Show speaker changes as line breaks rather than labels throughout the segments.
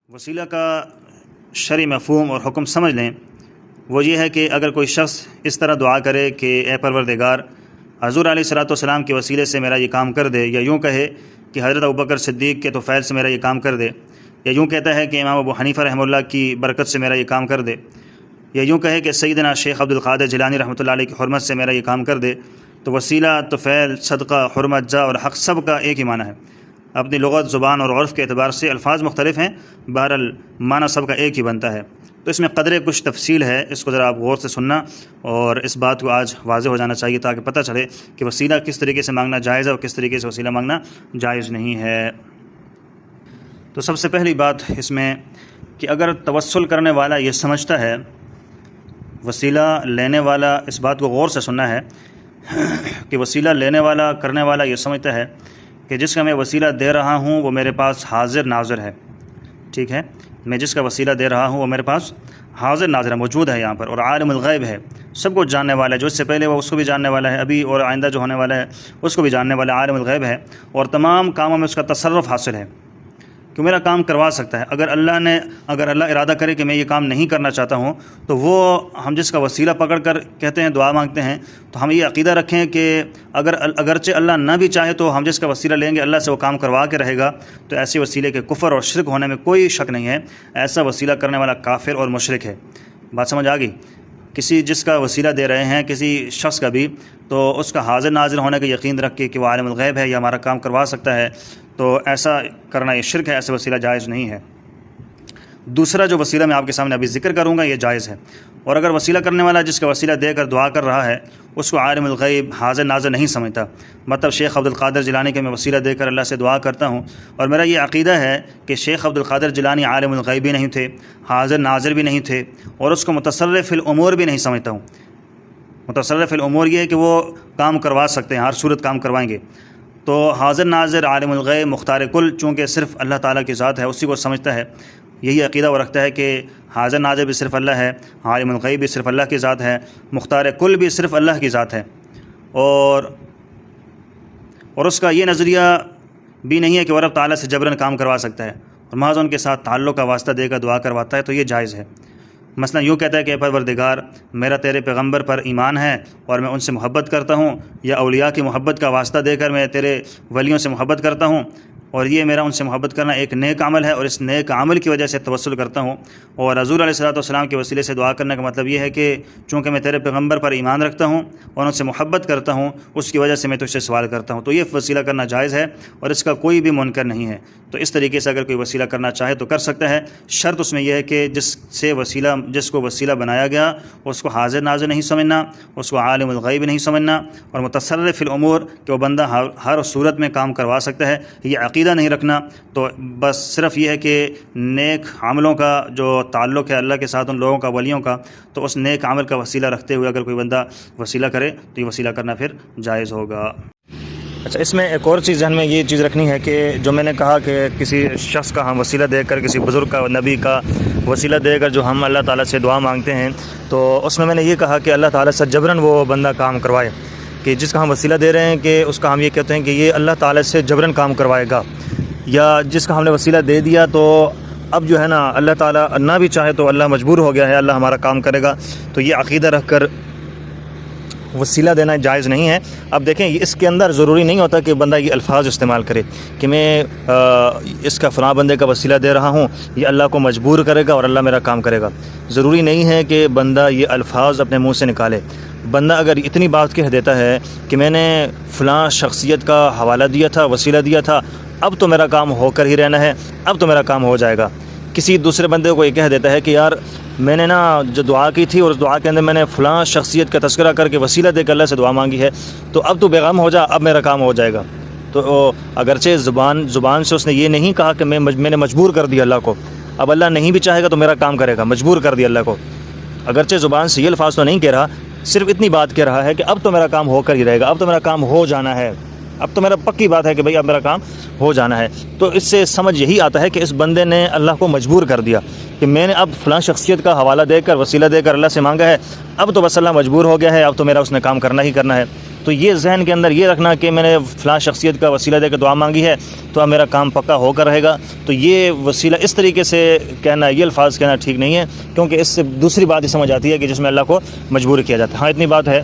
وسیلہ کا شرعی مفہوم اور حکم سمجھ لیں، وہ یہ ہے کہ اگر کوئی شخص اس طرح دعا کرے کہ اے پروردگار حضور علیہ الصلوۃ والسلام کے وسیلے سے میرا یہ کام کر دے، یا یوں کہے کہ حضرت ابوبکر صدیق کے طفیل سے میرا یہ کام کر دے، یا یوں کہتا ہے کہ امام ابو حنیفہ رحمہ اللہ کی برکت سے میرا یہ کام کر دے، یا یوں کہے کہ سیدنا شیخ عبد القادر جیلانی رحمۃ اللہ علیہ کی حرمت سے میرا یہ کام کر دے، تو وسیلہ، طفیل، صدقہ، حرمت، جا اور حق سب کا ایک ہی معنی ہے۔ اپنی لغت، زبان اور عرف کے اعتبار سے الفاظ مختلف ہیں، بہرحال معنی سب کا ایک ہی بنتا ہے۔ تو اس میں قدرے کچھ تفصیل ہے، اس کو ذرا آپ غور سے سننا، اور اس بات کو آج واضح ہو جانا چاہیے تاکہ پتہ چلے کہ وسیلہ کس طریقے سے مانگنا جائز ہے اور کس طریقے سے وسیلہ مانگنا جائز نہیں ہے۔ تو سب سے پہلی بات اس میں کہ اگر توسل کرنے والا یہ سمجھتا ہے، وسیلہ لینے والا، اس بات کو غور سے سننا ہے کہ وسیلہ لینے والا، کرنے والا یہ سمجھتا ہے کہ جس کا میں وسیلہ دے رہا ہوں وہ میرے پاس حاضر ناظر ہے، ٹھیک ہے، میں جس کا وسیلہ دے رہا ہوں وہ میرے پاس حاضر ناظر ہے، موجود ہے یہاں پر، اور عالم الغیب ہے، سب کچھ جاننے والا ہے، جو اس سے پہلے وہ اس کو بھی جاننے والا ہے، ابھی اور آئندہ جو ہونے والا ہے اس کو بھی جاننے والا ہے، عالم الغیب ہے، اور تمام کاموں میں اس کا تصرف حاصل ہے کہ میرا کام کروا سکتا ہے۔ اگر اللہ ارادہ کرے کہ میں یہ کام نہیں کرنا چاہتا ہوں، تو وہ ہم جس کا وسیلہ پکڑ کر کہتے ہیں، دعا مانگتے ہیں، تو ہم یہ عقیدہ رکھیں کہ اگرچہ اللہ نہ بھی چاہے تو ہم جس کا وسیلہ لیں گے اللہ سے وہ کام کروا کے رہے گا۔ تو ایسے وسیلے کے کفر اور شرک ہونے میں کوئی شک نہیں ہے، ایسا وسیلہ کرنے والا کافر اور مشرک ہے۔ بات سمجھ آ گئی؟ کسی جس کا وسیلہ دے رہے ہیں کسی شخص کا بھی، تو اس کا حاضر ناظر ہونے کا یقین رکھ کے کہ وہ عالم الغیب ہے یا ہمارا کام کروا سکتا ہے، تو ایسا کرنا یہ شرک ہے، ایسا وسیلہ جائز نہیں ہے۔ دوسرا جو وسیلہ میں آپ کے سامنے ابھی ذکر کروں گا یہ جائز ہے، اور اگر وسیلہ کرنے والا جس کا وسیلہ دے کر دعا کر رہا ہے اس کو عالم الغیب، حاضر ناظر نہیں سمجھتا، مطلب شیخ عبد القادر جیلانی کے میں وسیلہ دے کر اللہ سے دعا کرتا ہوں اور میرا یہ عقیدہ ہے کہ شیخ عبد القادر جیلانی عالم الغیب بھی نہیں تھے، حاضر ناظر بھی نہیں تھے، اور اس کو متصرف الامور بھی نہیں سمجھتا ہوں۔ متصرف الامور یہ ہے کہ وہ کام کروا سکتے ہیں، ہر صورت کام کروائیں گے، تو حاضر ناظر، عالم الغیب، مختار کل چونکہ صرف اللہ تعالیٰ کی ذات ہے اسی کو سمجھتا ہے، یہی عقیدہ وہ رکھتا ہے کہ حاضر ناظر بھی صرف اللہ ہے، عالم الغیب بھی صرف اللہ کی ذات ہے، مختار کل بھی صرف اللہ کی ذات ہے، اور اس کا یہ نظریہ بھی نہیں ہے کہ وہ رب تعالیٰ سے جبراً کام کروا سکتا ہے، اور محض ان کے ساتھ تعلق کا واسطہ دے کر دعا کرواتا ہے، تو یہ جائز ہے۔ مثلا یوں کہتا ہے کہ اے پروردگار میرا تیرے پیغمبر پر ایمان ہے اور میں ان سے محبت کرتا ہوں، یا اولیاء کی محبت کا واسطہ دے کر میں تیرے ولیوں سے محبت کرتا ہوں، اور یہ میرا ان سے محبت کرنا ایک نیک عمل ہے، اور اس نیک عمل کی وجہ سے توسل کرتا ہوں، اور حضور علیہ الصلوۃ والسلام کے وسیلے سے دعا کرنے کا مطلب یہ ہے کہ چونکہ میں تیرے پیغمبر پر ایمان رکھتا ہوں اور ان سے محبت کرتا ہوں، اس کی وجہ سے میں تجھ سے سوال کرتا ہوں، تو یہ وسیلہ کرنا جائز ہے اور اس کا کوئی بھی منکر نہیں ہے۔ تو اس طریقے سے اگر کوئی وسیلہ کرنا چاہے تو کر سکتا ہے، شرط اس میں یہ ہے کہ جس کو وسیلہ بنایا گیا اس کو حاضر ناظر نہیں سمجھنا، اس کو عالم الغیب نہیں سمجھنا، اور متصرف الامور کہ وہ بندہ ہر صورت میں کام کروا سکتا ہے، یہ عقیدہ نہیں رکھنا۔ تو بس صرف یہ ہے کہ نیک عملوں کا جو تعلق ہے اللہ کے ساتھ، ان لوگوں کا، ولیوں کا، تو اس نیک عمل کا وسیلہ رکھتے ہوئے اگر کوئی بندہ وسیلہ کرے تو یہ وسیلہ کرنا پھر جائز ہوگا۔ اچھا، اس میں ایک اور چیز ذہن میں یہ چیز رکھنی ہے کہ جو میں نے کہا کہ کسی شخص کا ہم وسیلہ دے کر، کسی بزرگ کا، نبی کا وسیلہ دے کر جو ہم اللہ تعالیٰ سے دعا مانگتے ہیں، تو اس میں نے یہ کہا کہ اللہ تعالیٰ سے جبراً وہ بندہ کام کروائے، کہ جس کا ہم وسیلہ دے رہے ہیں کہ اس کا ہم یہ کہتے ہیں کہ یہ اللہ تعالیٰ سے جبراً کام کروائے گا، یا جس کا ہم نے وسیلہ دے دیا تو اب جو ہے نا اللہ تعالیٰ نہ بھی چاہے تو اللہ مجبور ہو گیا ہے، اللہ ہمارا کام کرے گا، تو یہ عقیدہ رکھ کر وسیلہ دینا جائز نہیں ہے۔ اب دیکھیں، اس کے اندر ضروری نہیں ہوتا کہ بندہ یہ الفاظ استعمال کرے کہ میں اس کا فلاں بندے کا وسیلہ دے رہا ہوں، یہ اللہ کو مجبور کرے گا اور اللہ میرا کام کرے گا۔ ضروری نہیں ہے کہ بندہ یہ الفاظ اپنے منہ سے نکالے۔ بندہ اگر اتنی بات کہہ دیتا ہے کہ میں نے فلاں شخصیت کا حوالہ دیا تھا، وسیلہ دیا تھا، اب تو میرا کام ہو کر ہی رہنا ہے، اب تو میرا کام ہو جائے گا۔ کسی دوسرے بندے کو یہ کہہ دیتا ہے کہ یار میں نے نا جو دعا کی تھی اور اس دعا کے اندر میں نے فلاں شخصیت کا تذکرہ کر کے وسیلہ دے کر اللہ سے دعا مانگی ہے، تو اب تو بیغم ہو جا، اب میرا کام ہو جائے گا۔ تو اگرچہ زبان سے اس نے یہ نہیں کہا کہ میں نے مجبور کر دیا اللہ کو، اب اللہ نہیں بھی چاہے گا تو میرا کام کرے گا، مجبور کر دیا اللہ کو، اگرچہ زبان سے یہ الفاظ تو نہیں کہہ رہا، صرف اتنی بات کہہ رہا ہے کہ اب تو میرا کام ہو کر ہی رہے گا، اب تو میرا کام ہو جانا ہے، اب تو میرا پکی بات ہے کہ بھئی اب میرا کام ہو جانا ہے۔ تو اس سے سمجھ یہی آتا ہے کہ اس بندے نے اللہ کو مجبور کر دیا، کہ میں نے اب فلاں شخصیت کا حوالہ دے کر وسیلہ دے کر اللہ سے مانگا ہے، اب تو بس اللہ مجبور ہو گیا ہے، اب تو میرا اس نے کام کرنا ہی کرنا ہے۔ تو یہ ذہن کے اندر یہ رکھنا کہ میں نے فلاں شخصیت کا وسیلہ دے کر دعا مانگی ہے تو اب میرا کام پکا ہو کر رہے گا، تو یہ وسیلہ اس طریقے سے کہنا، یہ الفاظ کہنا ٹھیک نہیں ہے، کیونکہ اس سے دوسری بات ہی سمجھ آتی ہے کہ جس میں اللہ کو مجبور کیا جاتا ہے۔ ہاں اتنی بات ہے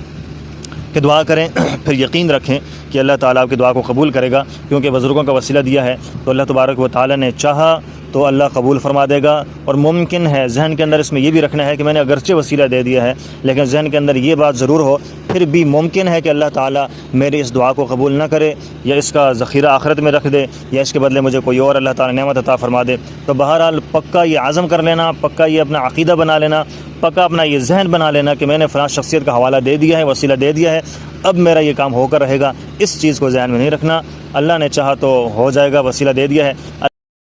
کہ دعا کریں، پھر یقین رکھیں کہ اللہ تعالیٰ آپ کی دعا کو قبول کرے گا، کیونکہ بزرگوں کا وسیلہ دیا ہے تو اللہ تبارک و تعالیٰ نے چاہا تو اللہ قبول فرما دے گا۔ اور ممکن ہے ذہن کے اندر اس میں یہ بھی رکھنا ہے کہ میں نے اگرچہ وسیلہ دے دیا ہے لیکن ذہن کے اندر یہ بات ضرور ہو، پھر بھی ممکن ہے کہ اللہ تعالیٰ میری اس دعا کو قبول نہ کرے، یا اس کا ذخیرہ آخرت میں رکھ دے، یا اس کے بدلے مجھے کوئی اور اللہ تعالیٰ نعمت عطا فرما دے۔ تو بہرحال پکا یہ عزم کر لینا، پکا یہ اپنا عقیدہ بنا لینا، پکا اپنا یہ ذہن بنا لینا کہ میں نے فلاں شخصیت کا حوالہ دے دیا ہے، وسیلہ دے دیا ہے، اب میرا یہ کام ہو کر رہے گا، اس چیز کو ذہن میں نہیں رکھنا۔ اللہ نے چاہا تو ہو جائے گا، وسیلہ دے دیا ہے۔